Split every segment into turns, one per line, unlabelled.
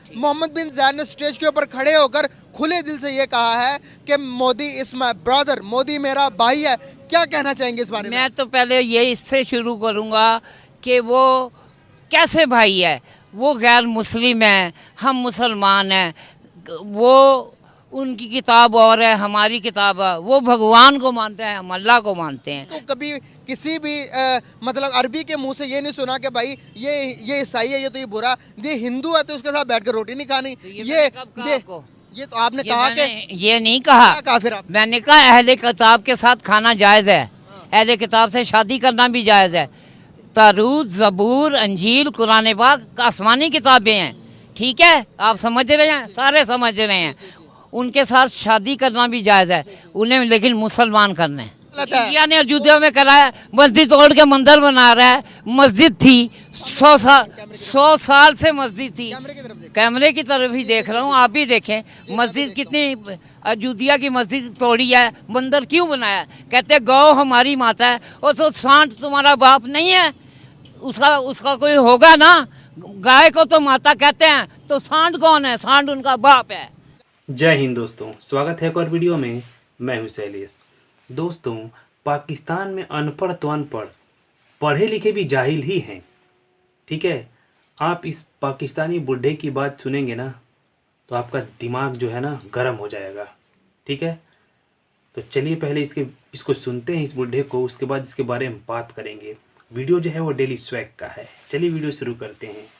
मोहम्मद बिन जायद ने स्टेज के ऊपर खड़े होकर खुले दिल से ये कहा है कि Modi is my brother, Modi मेरा भाई है। क्या कहना चाहेंगे इस बारे में?
मैं तो पहले ये इससे शुरू करूंगा कि वो कैसे भाई है। वो गैर मुस्लिम है, हम मुसलमान हैं। वो उनकी किताब और है, हमारी किताब है। वो भगवान को मानते हैं, हम अल्लाह को मानते हैं।
तो कभी किसी भी मतलब अरबी के मुंह से ये नहीं सुना कि भाई ये ईसाई है, ये तो ये बुरा, ये हिंदू है तो उसके साथ बैठकर रोटी नहीं खानी।
तो
ये
मैंने कब कहा आपको?
ये तो आपने
ये
कहा कि
ये नहीं कहा।
क्या कहा फिर आप?
मैंने कहा अहले किताब के साथ खाना जायज़ है, अहले किताब से शादी करना भी जायज़ है। तारूत, ज़बूर, अंजील, कुरान पाक आसमानी किताबें हैं, ठीक है, आप समझ रहे हैं, सारे समझ रहे हैं। उनके साथ शादी करना भी जायज़ है, उन्हें लेकिन मुसलमान करने हैं। इंडिया ने अयोध्या में कराया, मस्जिद तोड़ के मंदिर बना रहा है। मस्जिद थी 100 साल से मस्जिद थी। कैमरे की तरफ ही देख रहा हूँ, आप भी देखें मस्जिद कितनी। अयोध्या की मस्जिद तोड़ी है, मंदिर क्यों बनाया? कहते गौ हमारी माता है। और तो सांड तुम्हारा बाप नहीं है? उसका कोई होगा ना। गाय को तो माता कहते हैं, तो सांड कौन है? सांड उनका बाप है।
जय हिंद दोस्तों, स्वागत है एक और वीडियो में। मैं हूं शैलेश। दोस्तों, पाकिस्तान में अनपढ़ तो अनपढ़, पढ़े लिखे भी जाहिल ही हैं, ठीक है। आप इस पाकिस्तानी बुढ़े की बात सुनेंगे ना तो आपका दिमाग जो है ना गर्म हो जाएगा, ठीक है। तो चलिए पहले इसको सुनते हैं, इस बुढ़े को, उसके बाद इसके बारे में बात करेंगे। वीडियो जो है वो डेली स्वैग का है। चलिए वीडियो शुरू करते हैं।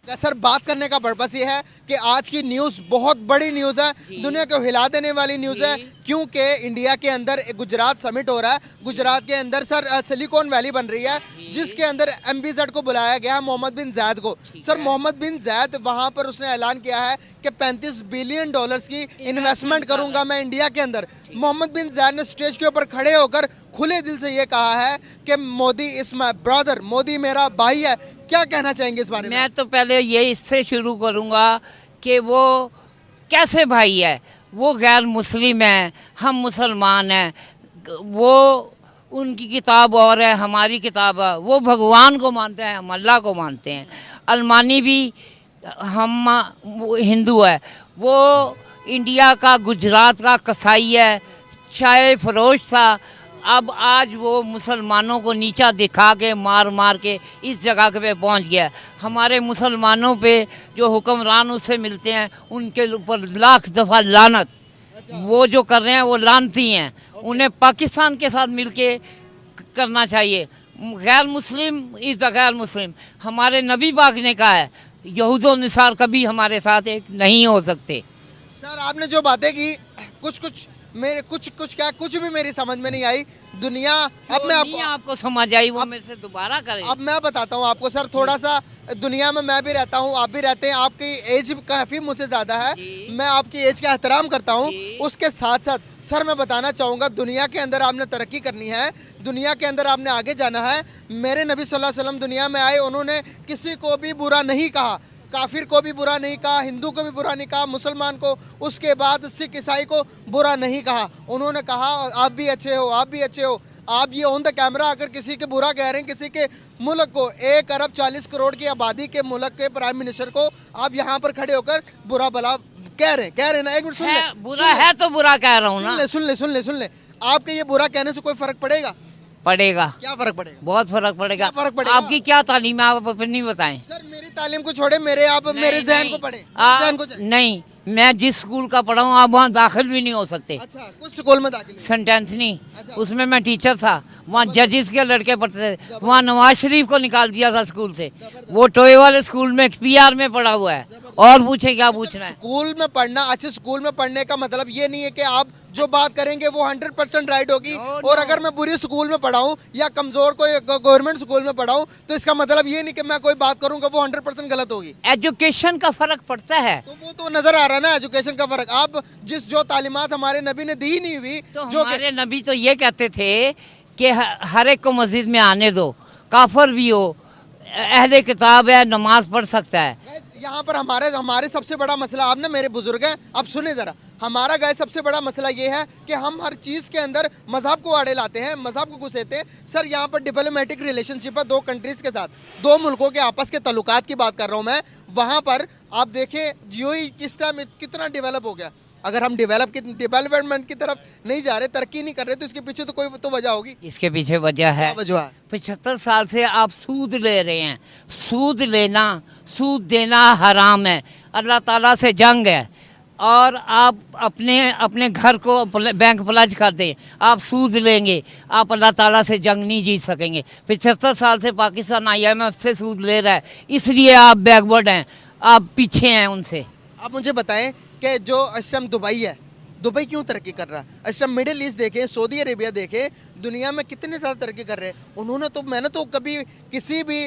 सर, बात करने का पर्पस ये है कि आज की न्यूज़ बहुत बड़ी न्यूज़ है, दुनिया को हिला देने वाली न्यूज़ है, क्योंकि इंडिया के अंदर एक गुजरात समिट हो रहा है। गुजरात के अंदर सर सिलिकॉन वैली बन रही है, जिसके अंदर MBZ को बुलाया गया है, मोहम्मद बिन जायद को। सर, मोहम्मद बिन जायद वहां पर उसने ऐलान किया है कि $35 बिलियन की इन्वेस्टमेंट करूंगा मैं इंडिया के अंदर। मोहम्मद बिन जायद ने स्टेज के ऊपर खड़े होकर खुले दिल से ये कहा है कि Modi is my brother, Modi मेरा भाई है। क्या कहना चाहेंगे इस बारे में?
मैं तो पहले ये इससे शुरू करूंगा कि वो कैसे भाई है। वो गैर मुस्लिम है, हम मुसलमान हैं। वो उनकी किताब और है, हमारी किताब है। वो भगवान को मानते हैं, हम अल्लाह को मानते हैं। अलमानी भी हम हिंदू है। वो इंडिया का, गुजरात का कसाई है, चाय फरोश था। अब आज वो मुसलमानों को नीचा दिखा के मार मार के इस जगह पे पहुंच गया। हमारे मुसलमानों पे जो हुक्मरान उससे मिलते हैं, उनके ऊपर लाख दफ़ा लानत। वो जो कर रहे हैं वो लानती हैं। उन्हें पाकिस्तान के साथ मिलके करना चाहिए। गैर मुस्लिम इज़ द गैर मुस्लिम। हमारे नबी पाक ने कहा है, यहूद निसार कभी हमारे साथ एक नहीं हो सकते।
सर, आपने जो बातें की, कुछ भी मेरी समझ में नहीं आई। दुनिया, अब मैं
आपको समझ आई, वो मेरे से दोबारा करें।
अब मैं बताता हूँ आपको सर, थोड़ा सा दुनिया में मैं भी रहता हूँ, आप भी रहते हैं। आपकी एज काफ़ी मुझसे ज़्यादा है, मैं आपकी एज का एहतराम करता हूँ। उसके साथ साथ सर मैं बताना चाहूँगा, दुनिया के अंदर आपने तरक्की करनी है, दुनिया के अंदर आपने आगे जाना है। मेरे नबी सल्लल्लाहु अलैहि वसल्लम दुनिया में आए, उन्होंने किसी को भी बुरा नहीं कहा, काफिर को भी बुरा नहीं कहा, हिंदू को भी बुरा नहीं कहा, मुसलमान को, उसके बाद सिख ईसाई को बुरा नहीं कहा। उन्होंने कहा आप भी अच्छे हो, आप भी अच्छे हो। आप ये ऑन द कैमरा अगर किसी के बुरा कह रहे हैं, किसी के मुल्क को, 1 अरब 40 करोड़ की आबादी के मुल्क के प्राइम मिनिस्टर को आप यहाँ पर खड़े होकर बुरा भला कह रहे हैं ना। एक मिनट सुन ले,
बुरा है तो बुरा कह रहा हूँ ना।
सुन ले। आपके ये बुरा कहने से कोई फर्क पड़ेगा?
पड़ेगा।
क्या फर्क पड़ेगा?
बहुत फर्क पड़ेगा।
फर्क पड़ेगा।
आपकी क्या तालीम है, आप अपनी बताएं।
सर, मेरी तालीम को छोड़े, मेरे जहन को पढ़े।
नहीं, मैं जिस स्कूल का पढ़ा हूँ आप वहाँ दाखिल भी नहीं हो सकते।
अच्छा, कुछ स्कूल में दाखिल?
सेंटेंस नहीं।
अच्छा।
उसमें मैं टीचर था, वहाँ जजेस के लड़के पढ़ते थे। वहाँ नवाज शरीफ को निकाल दिया था स्कूल से। वो टोए वाले स्कूल में PR में पढ़ा हुआ है। और पूछे क्या पूछना है।
स्कूल में पढ़ना, अच्छे स्कूल में पढ़ने का मतलब ये नहीं है कि आप जो बात करेंगे वो 100% राइट होगी। और अगर मैं बुरी स्कूल में पढ़ाऊं या कमजोर कोई गवर्नमेंट स्कूल में पढ़ाऊं, तो इसका मतलब ये नहीं कि मैं कोई बात करूंगा वो 100% गलत होगी।
एजुकेशन का फर्क पड़ता है।
तो वो तो नजर आ रहा है ना, एजुकेशन का फर्क। आप जो तालीमात हमारे नबी ने दी नहीं हुई,
तो
जो
हमारे नबी तो ये कहते थे कि हर एक को मस्जिद में आने दो, काफर भी हो, अहले किताब है, नमाज पढ़ सकता है।
यहाँ पर हमारे सबसे बड़ा मसला, आप ना मेरे बुजुर्ग हैं, अब सुने जरा। हमारा गाय सबसे बड़ा मसला ये है कि हम हर चीज़ के अंदर मजहब को आड़े लाते हैं, मजहब को घुसेते हैं। सर, यहाँ पर डिप्लोमेटिक रिलेशनशिप है 2 कंट्रीज़ के साथ, 2 मुल्कों के आपस के तल्लुकात की बात कर रहा हूँ मैं। वहाँ पर आप देखें यूएई किस टाइम कितना डेवलप हो गया। अगर हम डेवलपमेंट की तरफ नहीं जा रहे, तरक्की नहीं कर रहे, तो इसके पीछे तो कोई तो वजह होगी।
इसके पीछे वजह है,
क्या वजह है?
75 साल से आप सूद ले रहे हैं। सूद लेना, सूद देना हराम है, अल्लाह ताला से जंग है। और आप अपने घर को बैंक प्लज कर दें, आप सूद लेंगे, आप अल्लाह ताला से जंग नहीं जीत सकेंगे। 75 साल से पाकिस्तान IMF से सूद ले रहा है, इसलिए आप बैकवर्ड हैं, आप पीछे हैं उनसे।
आप मुझे बताएं कि जो अशरम दुबई है, दुबई क्यों तरक्की कर रहा है? अशरम मिडिल ईस्ट देखें, सऊदी अरेबिया देखें, दुनिया में कितने ज़्यादा तरक्की कर रहे हैं उन्होंने। तो मैंने तो कभी किसी भी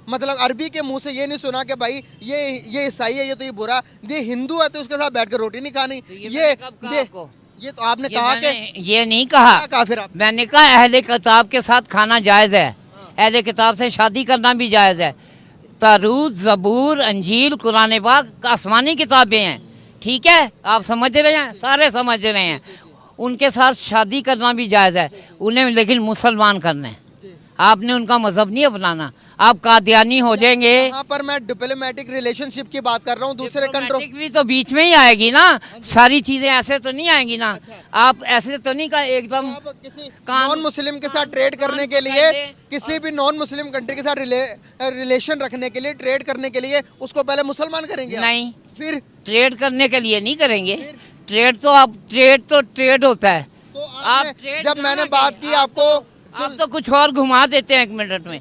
मतलब अरबी के मुंह से ये नहीं सुना कि भाई ये ईसाई है, ये तो ये बुरा, ये हिंदू है तो उसके साथ बैठकर रोटी नहीं खानी। ये तो आपने कहा कि
ये नहीं कहा,
कहा फिर आप?
मैंने कहा अहले किताब के साथ खाना जायज़ है, अहले किताब से शादी करना भी जायज़ है। तारूत, ज़बूर, अंजील, कुरान पाक आसमानी किताबें हैं, ठीक है, आप समझ रहे हैं, सारे समझ रहे हैं। उनके साथ शादी करना भी जायज़ है उन्हें, लेकिन मुसलमान करना है। आपने उनका मजहब नहीं अपनाना, आप कादियानी हो जाएंगे।
यहाँ पर मैं डिप्लोमेटिक रिलेशनशिप की बात कर रहा हूँ, दूसरे कंट्रोल
भी तो बीच में ही आएगी ना, सारी चीजें ऐसे तो नहीं आएंगी ना। आप ऐसे तो नहीं का एकदम
किसी नॉन मुस्लिम के साथ ट्रेड करने के लिए, किसी भी नॉन मुस्लिम कंट्री के साथ रिलेशन रखने के लिए, ट्रेड करने के लिए उसको पहले मुसलमान करेंगे आप?
नहीं,
फिर
ट्रेड करने के लिए नहीं करेंगे। ट्रेड तो ट्रेड होता है।
तो
आप
जब मैंने बात की आपको,
आप तो कुछ और घुमा देते हैं 1 मिनट में।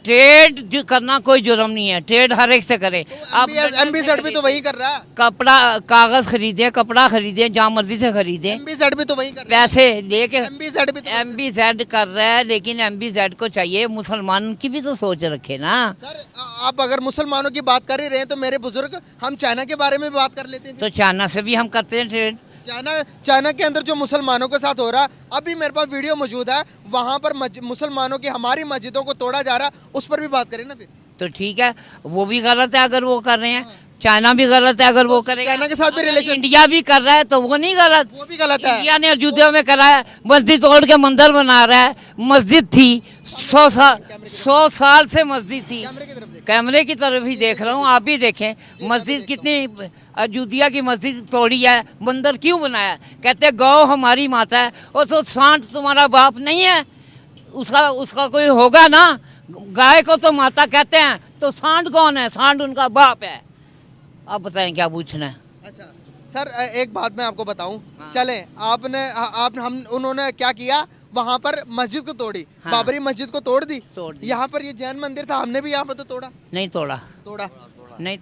ट्रेड करना कोई जुर्म नहीं है, ट्रेड हर एक से करे। आप
MBZ भी तो वही कर रहा है,
कपड़ा कागज खरीदे, कपड़ा खरीदे, जहाँ मर्जी से खरीदे,
MBZ भी तो वही कर रहा है,
पैसे लेके
MBZ भी तो
MBZ कर रहा है। लेकिन MBZ को चाहिए मुसलमान की भी तो सोच रखे ना।
सर आप अगर मुसलमानों की बात कर ही रहे हैं तो मेरे बुजुर्ग, हम चाइना के बारे में भी बात कर लेते हैं।
तो चाइना से भी हम करते हैं ट्रेड।
चाइना के अंदर जो मुसलमानों के साथ हो रहा, अभी मेरे पास वीडियो मौजूद है, वहाँ पर मुसलमानों की हमारी मस्जिदों को तोड़ा जा रहा, उस पर भी बात करें ना फिर।
तो ठीक है, वो भी गलत है अगर वो कर रहे हैं, चाइना भी गलत है अगर वो करेगा।
चाइना के साथ भी रिलेशन,
इंडिया भी कर रहा है तो वो नहीं गलत,
वो भी गलत है।
इंडिया ने अयोध्या में कराया, मस्जिद तोड़ के मंदिर बना रहा है। मस्जिद थी 100 साल से मस्जिद थी। कैमरे की तरफ ही देख रहा हूँ, आप भी देखें मस्जिद कितनी, अयोध्या की मस्जिद तोड़ी है, मंदिर क्यों बनाया? कहते गौ हमारी माता है, और तो सांड तुम्हारा बाप नहीं है, उसका कोई होगा ना। गाय को तो माता कहते हैं, तो सांड कौन है? सांड उनका बाप है। आप बताएं क्या पूछना है?
अच्छा सर, एक बात मैं आपको बताऊं, चले उन्होंने क्या किया, वहाँ पर मस्जिद को तोड़ी, बाबरी मस्जिद को तोड़ दी। यहाँ पर ये जैन मंदिर था, हमने भी यहाँ पर तो तोड़ा
नहीं, तोड़ा
नहीं,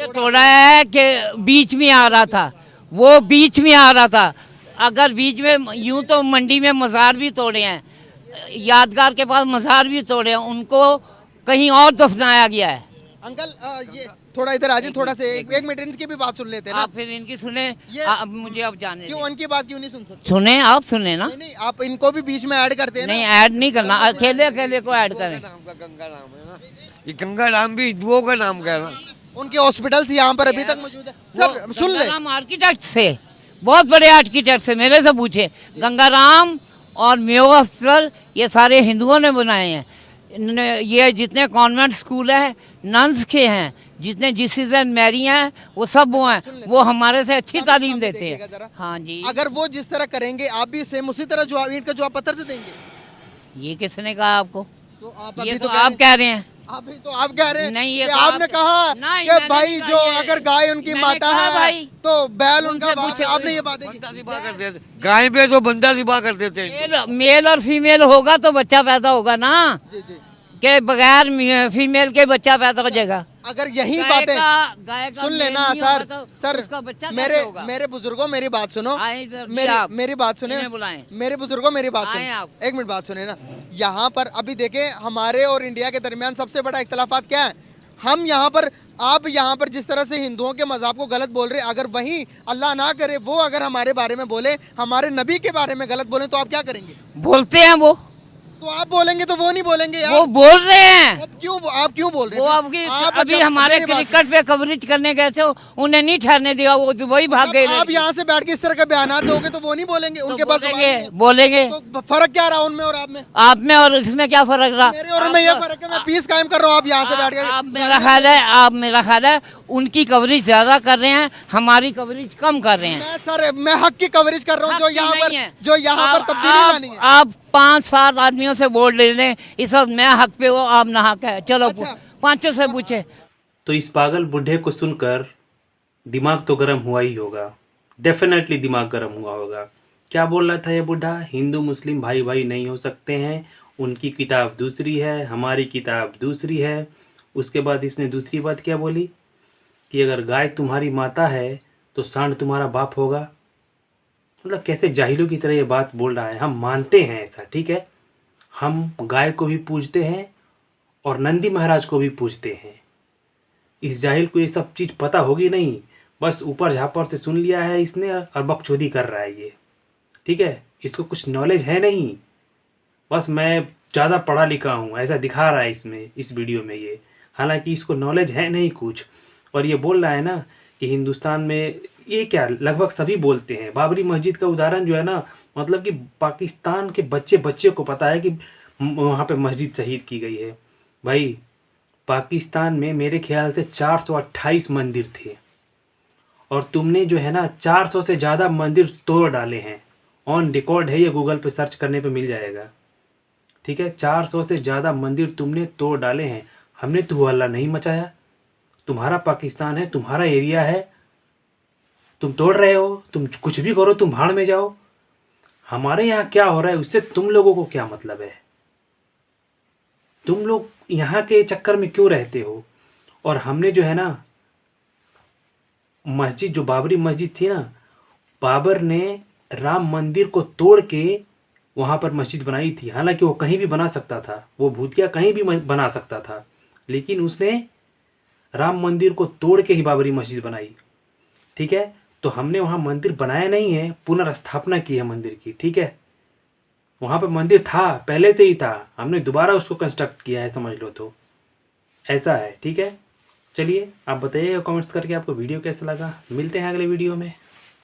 तोड़ा है कि बीच में आ रहा था, वो बीच में आ रहा था। अगर बीच में, यूं तो मंडी में मज़ार भी तोड़े हैं, यादगार के पास मज़ार भी तोड़े हैं, उनको कहीं और दफनाया गया है।
अंकल ये थोड़ा इधर आ जाए, थोड़ा से एक मिनट इनकी भी बात सुन लेते हैं ना।
आप फिर इनकी सुने, मुझे अब जाने
क्यों उनकी बात क्यों नहीं सुन सकते?
सुने, आप सुने ना।
नहीं, आप इनको भी बीच में ऐड करते हैं ना।
नहीं, ऐड नहीं करना, अकेले को ऐड करें।
गंगा नाम है ना, ये गंगा नाम भी हिंदुओं का नाम का है ना।
उनके हॉस्पिटल्स यहाँ पर अभी तक मौजूद है। सर सुन ले,
आर्किटेक्ट से, बहुत बड़े आर्किटेक्ट से मेरे से पूछे, गंगाराम और मेयो हॉस्पिटल ये सारे हिंदुओं ने बनाए हैं। ये जितने कॉन्वेंट स्कूल है नन्स के हैं, जितने जीसस एंड मैरी हैं, वो सब वो हैं, वो हमारे से अच्छी तालीम देते हैं। हाँ जी,
अगर वो जिस तरह करेंगे आप भी सेम उसी तरह जवाब, ईंट का जवाब पत्थर से देंगे।
ये किसने कहा आपको?
तो आप
ये
अभी
तो आप कह रहे हैं।
अभी तो आप कह रहे हैं।
नहीं, ये
कि
तो
आपने कहा कि भाई जो अगर गाय उनकी
मैंने
माता
कहा
है
भाई,
तो बैल उनका
उनसे
बाप
पूछे,
है। आपने ये बातें की।
बंदा सिपा कर देते, गाय पे तो बंदा सिपा कर देते हैं।
मेल और फीमेल होगा तो बच्चा पैदा होगा ना,
जी जी,
के बगैर फीमेल के बच्चा पैदा हो जाएगा।
अगर यही बातें
गाय का
सुन लेना
मेल नहीं होगा
सर,
तो
सर
उसका बच्चा
मेरे
कैसे होगा?
मेरे बुजुर्गों मेरी बात सुनो,
आप
मेरी बात सुने,
इन्हें बुलाएं।
मेरे बुजुर्गों मेरी बात
आएं आप।
सुने, एक मिनट बात सुने ना। यहाँ पर अभी देखें हमारे और इंडिया के दरमियान सबसे बड़ा इख्तलाफात क्या है? हम यहाँ पर, आप यहाँ पर जिस तरह से हिंदुओं के मज़हब को गलत बोल रहे, अगर वहीं अल्लाह ना करे वो अगर हमारे बारे में बोले, हमारे नबी के बारे में गलत बोले, तो आप क्या करेंगे?
बोलते हैं वो,
तो आप बोलेंगे तो वो नहीं बोलेंगे यार।
वो बोल रहे हैं।
आप क्यों बोल रहे
वो
हैं?
आपकी
आप
अभी
मतलब
हमारे
मेरी बात
क्रिकेट पे कवरेज करने गए थे, उन्हें नहीं ठहरने दिया, वो दुबई भाग गए।
आप यहाँ से बैठ के इस तरह के बयान दोगे तो वो नहीं बोलेंगे,
तो
उनके पास जुबान नहीं है।
बोलेंगे।
तो फर्क क्या रहा उनमें और आप में?
आप में और इसमें क्या फर्क रहा?
मेरे और उनमें ये फर्क है, मैं पीस कायम कर रहा हूँ, आप यहाँ से बैठ
आप
के
मेरा ख्याल है उनकी कवरेज ज्यादा कर रहे हैं, हमारी कवरेज कम कर रहे हैं।
मैं सर मैं हक की कवरेज कर रहा हूँ, जो यहाँ पर तब्दीली लानी है।
आप 5-7 आदमियों से वोट ले लें, इस वक्त मैं हक पे हो, आप ना हक है। चलो
अच्छा।
5 से पूछे।
तो इस पागल बुढ़े को सुनकर दिमाग तो गर्म हुआ ही होगा, डेफिनेटली दिमाग गर्म हुआ होगा। क्या बोल रहा था ये बुढ़ा? हिंदू मुस्लिम भाई भाई नहीं हो सकते हैं, उनकी किताब दूसरी है, हमारी किताब दूसरी है। उसके बाद इसने दूसरी बात क्या बोली कि अगर गाय तुम्हारी माता है तो सांड तुम्हारा बाप होगा। मतलब कैसे जाहिलों की तरह ये बात बोल रहा है। हम मानते हैं ऐसा, ठीक है, हम गाय को भी पूजते हैं और नंदी महाराज को भी पूजते हैं। इस जाहिल को ये सब चीज़ पता होगी नहीं, बस ऊपर झापर से सुन लिया है इसने और बकचोदी कर रहा है ये, ठीक है। इसको कुछ नॉलेज है नहीं, बस मैं ज़्यादा पढ़ा लिखा हूँ ऐसा दिखा रहा है इसमें, इस वीडियो में ये। हालांकि इसको नॉलेज है नहीं कुछ, और ये बोल रहा है ना कि हिंदुस्तान में ये क्या लगभग सभी बोलते हैं। बाबरी मस्जिद का उदाहरण जो है ना, मतलब कि पाकिस्तान के बच्चे को पता है कि वहाँ पे मस्जिद शहीद की गई है। भाई पाकिस्तान में मेरे ख्याल से 428 मंदिर थे और तुमने जो है ना 400 से ज़्यादा मंदिर तोड़ डाले हैं। ऑन रिकॉर्ड है ये, गूगल पे सर्च करने पे मिल जाएगा, ठीक है। 400 से ज़्यादा मंदिर तुमने तोड़ डाले हैं। हमने तो हल्ला नहीं मचाया, तुम्हारा पाकिस्तान है, तुम्हारा एरिया है, तुम तोड़ रहे हो, तुम कुछ भी करो, तुम भाड़ में जाओ। हमारे यहाँ क्या हो रहा है उससे तुम लोगों को क्या मतलब है? तुम लोग यहाँ के चक्कर में क्यों रहते हो? और हमने जो है ना मस्जिद, जो बाबरी मस्जिद थी ना, बाबर ने राम मंदिर को तोड़ के वहाँ पर मस्जिद बनाई थी। हालांकि वो कहीं भी बना सकता था, वो भूतिया कहीं भी बना सकता था, लेकिन उसने राम मंदिर को तोड़ के ही बाबरी मस्जिद बनाई, ठीक है। तो हमने वहाँ मंदिर बनाया नहीं है, पुनर्स्थापना की है मंदिर की, ठीक है। वहाँ पर मंदिर था, पहले से ही था, हमने दोबारा उसको कंस्ट्रक्ट किया है, समझ लो। तो ऐसा है, ठीक है। चलिए आप बताइएगा कमेंट्स करके आपको वीडियो कैसा लगा। मिलते हैं अगले वीडियो में।